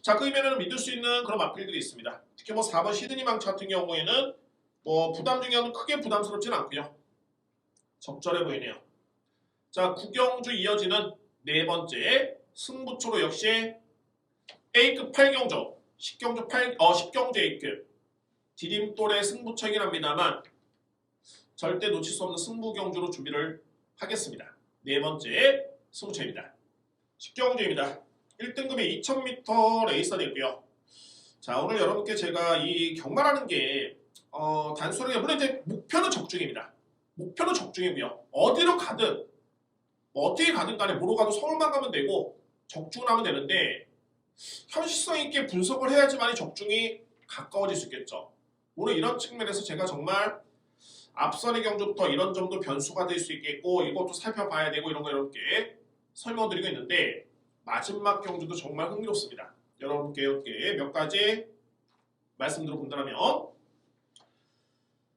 자, 그 이면에는 믿을 수 있는 그런 마필들이 있습니다. 특히 뭐 4번 시드니 망치 같은 경우에는 뭐 부담 중에는 크게 부담스럽지는 않고요. 적절해 보이네요. 자, 구경주 이어지는 네 번째 승부처로 역시 A급 8경주, 10경주 A급 디딤돌의 승부처이긴 합니다만 절대 놓칠 수 없는 승부경주로 준비를 하겠습니다. 네 번째 승부처입니다. 10경주입니다. 1등급이 2000m 레이서 되고요. 자, 오늘 여러분께 제가 이 경마라는 게 단순하게 물론 이제 목표는 적중입니다. 목표는 적중이고요. 어디로 가든 뭐 어떻게 가든 간에 뭐로 가도 서울만 가면 되고 적중을 하면 되는데 현실성 있게 분석을 해야지만 적중이 가까워질 수 있겠죠. 오늘 이런 측면에서 제가 정말 앞선의 경주부터 이런 점도 변수가 될 수 있겠고 이것도 살펴봐야 되고 이런 거 이렇게 설명드리고 있는데 마지막 경주도 정말 흥미롭습니다. 여러분께 이렇게 몇 가지 말씀드려 본다면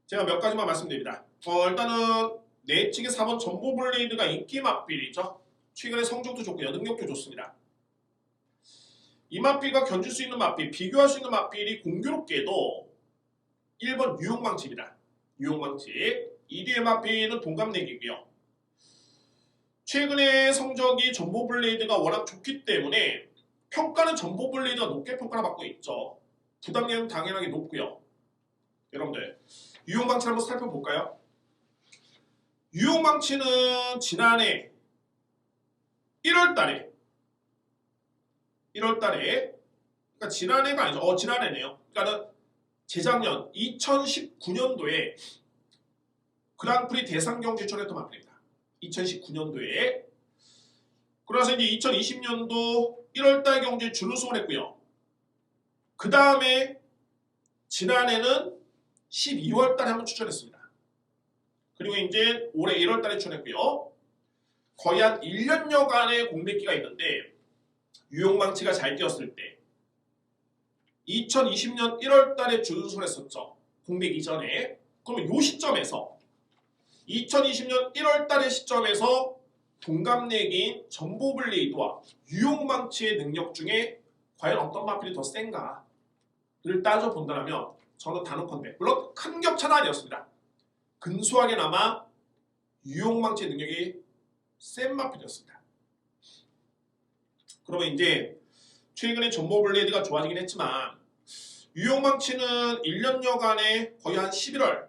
제가 몇 가지만 말씀드립니다. 일단은 내측의 4번 전보블레이드가 인기 마필이죠. 최근에 성적도 좋고요. 능력도 좋습니다. 이 마필과 견줄 수 있는 마필, 비교할 수 있는 마필이 공교롭게도 1번 유용망치입니다. 유용망치. 2뒤의 마필은 동갑내기고요. 최근에 성적이 전보블레이드가 워낙 좋기 때문에 평가는 전보블레이드가 높게 평가를 받고 있죠. 부담량은 당연하게 높고요. 여러분들 유용망치를 한번 살펴볼까요? 유용망치는 지난해 1월달에 그러니까 지난해가 아니죠. 지난해네요. 그러니까는 재작년 2019년도에 그랑프리 대상 경주에 했던 마필입니다. 2019년도에 그래서 이제 2020년도 1월달 경주에 준우승을 했고요. 그 다음에 지난해는 12월달에 한번 출전했습니다. 그리고 이제 올해 1월달에 출전했고요. 거의 한 1년여간의 공백기가 있는데 유용망치가 잘 뛰었을 때 2020년 1월달에 준우승을 했었죠. 공백 이전에. 그러면 이 시점에서 2020년 1월달의 시점에서 동갑내기인 전보블레이드와 유용망치의 능력 중에 과연 어떤 마필이 더 센가를 따져본다면 저는 단언컨대 물론 큰 격차는 아니었습니다. 근소하게나마 유용망치의 능력이 센 마필이었습니다. 그러면 이제 최근에 전보블레이드가 좋아지긴 했지만 유용망치는 1년여간에 거의 한 11월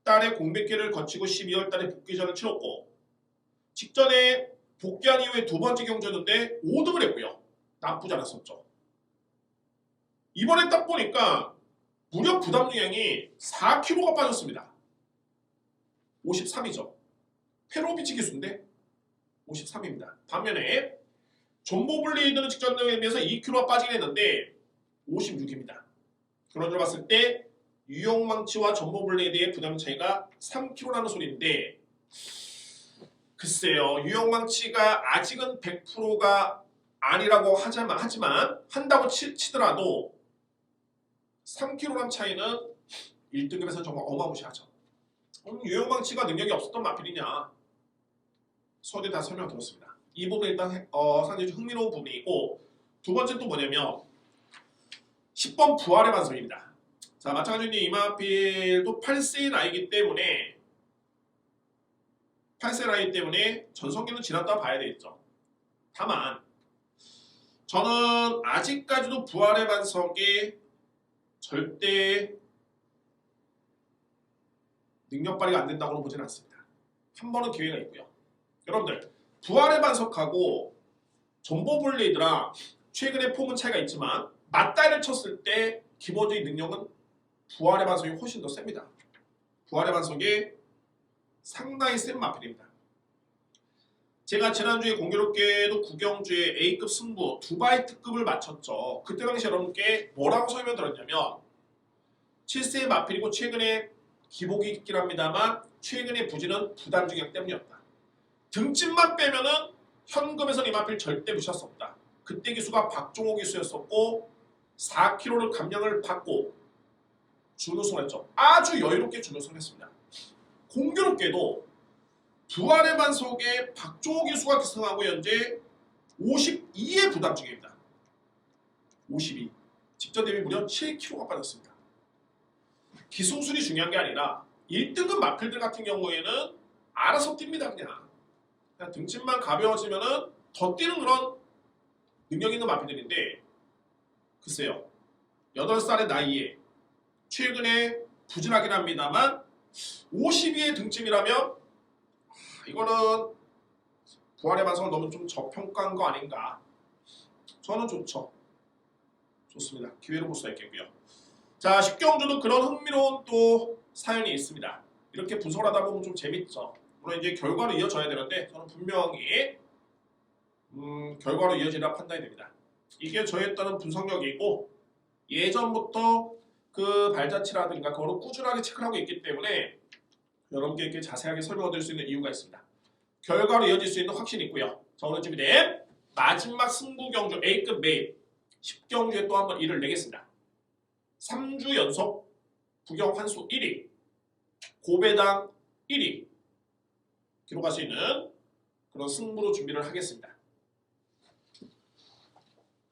달에 공백기를 거치고 12월 달에 복귀전을 치렀고 직전에 복귀한 이후에 두 번째 경주였는데 5등을 했고요. 나쁘지 않았었죠. 이번에 딱 보니까 무려 부담량이 4kg가 빠졌습니다. 53이죠. 페로비치 기수인데 53입니다. 반면에 전보블레이드는 직전에 비해서 2kg가 빠지긴 했는데 56입니다. 그런 줄 봤을 때 유용망치와 전보블레이드의 부담 차이가 3kg라는 소리인데 글쎄요. 유용망치가 아직은 100%가 아니라고 하지만 한다고 치더라도 3kg 차이는 1등급에서 정말 어마무시하죠. 유용망치가 능력이 없었던 마필이냐? 서두에 다 설명 들었습니다. 이 부분 일단 상당히 흥미로운 부분이고 두 번째 또 뭐냐면 10번 부활의 반성입니다. 자, 마찬가지로 이마필도 8세 나이기 때문에 전성기는 지났다 봐야 되겠죠. 다만 저는 아직까지도 부활의 반석이 절대 능력 발휘가 안 된다고는 보지는 않습니다. 한 번은 기회가 있고요. 여러분들 부활의 반석하고 존버 블레이드랑 최근의 폼은 차이가 있지만 맞다이를 쳤을 때 기본적인 능력은 부활의 반석이 훨씬 더 셉니다. 부활의 반석이 상당히 센 마필입니다. 제가 지난주에 공교롭게도 구경주에 A급 승부 두바이 특급을 마쳤죠. 그때 당시 여러분께 뭐라고 설명드렸냐면 7세의 마필이고 최근에 기복이 있긴 합니다만 최근의 부진은 부담 중이기 때문이었다. 등집만 빼면은 현금에서는 이 마필 절대 무시할 수 없다. 그때 기수가 박종호 기수였었고 4kg를 감량을 받고 준우승을 했죠. 아주 여유롭게 준우승을 했습니다. 공교롭게도 부활의 반석에 박종호 기수가 기승하고 현재 52의 부담 중입니다. 52. 직전 대비 무려 7kg가 빠졌습니다. 기승술이 중요한 게 아니라 1등급 마필들 같은 경우에는 알아서 뜁니다. 그냥 등짐만 가벼워지면은 더 뛰는 그런 능력 있는 마필들인데 글쎄요. 8살의 나이에 최근에 부진하긴 합니다만 52의 등짐이라면 이거는 부활의 반성을 너무 좀 저평가한 거 아닌가. 저는 좋죠. 좋습니다. 기회로 볼 수 있겠고요. 자, 십경주도 그런 흥미로운 또 사연이 있습니다. 이렇게 분석을 하다 보면 좀 재밌죠. 물론 이제 결과로 이어져야 되는데 저는 분명히 결과로 이어지라 판단이 됩니다. 이게 저에 따른 분석력이고 예전부터 그 발자취라든가 그거를 꾸준하게 체크를 하고 있기 때문에 여러분께 이렇게 자세하게 설명드릴 수 있는 이유가 있습니다. 결과로 이어질 수 있는 확신이 있고요. 자, 오늘 준비된 마지막 승부 경주 A급 메인 10경주에 또 한번 일을 내겠습니다. 3주 연속 부경 환수 1위, 고배당 1위 기록할 수 있는 그런 승부로 준비를 하겠습니다.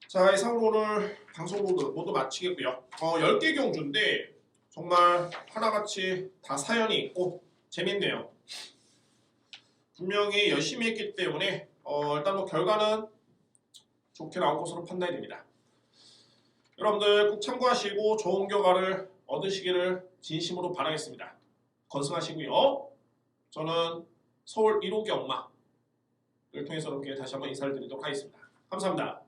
자, 이상으로 오늘 방송 모두 마치겠고요. 10개 경주인데 정말 하나같이 다 사연이 있고 재밌네요. 분명히 열심히 했기 때문에 일단 뭐 결과는 좋게 나올 것으로 판단이 됩니다. 여러분들 꼭 참고하시고 좋은 결과를 얻으시기를 진심으로 바라겠습니다. 건승하시고요. 저는 서울 1호기 엄마를 통해서 여러분께 다시 한번 인사를 드리도록 하겠습니다. 감사합니다.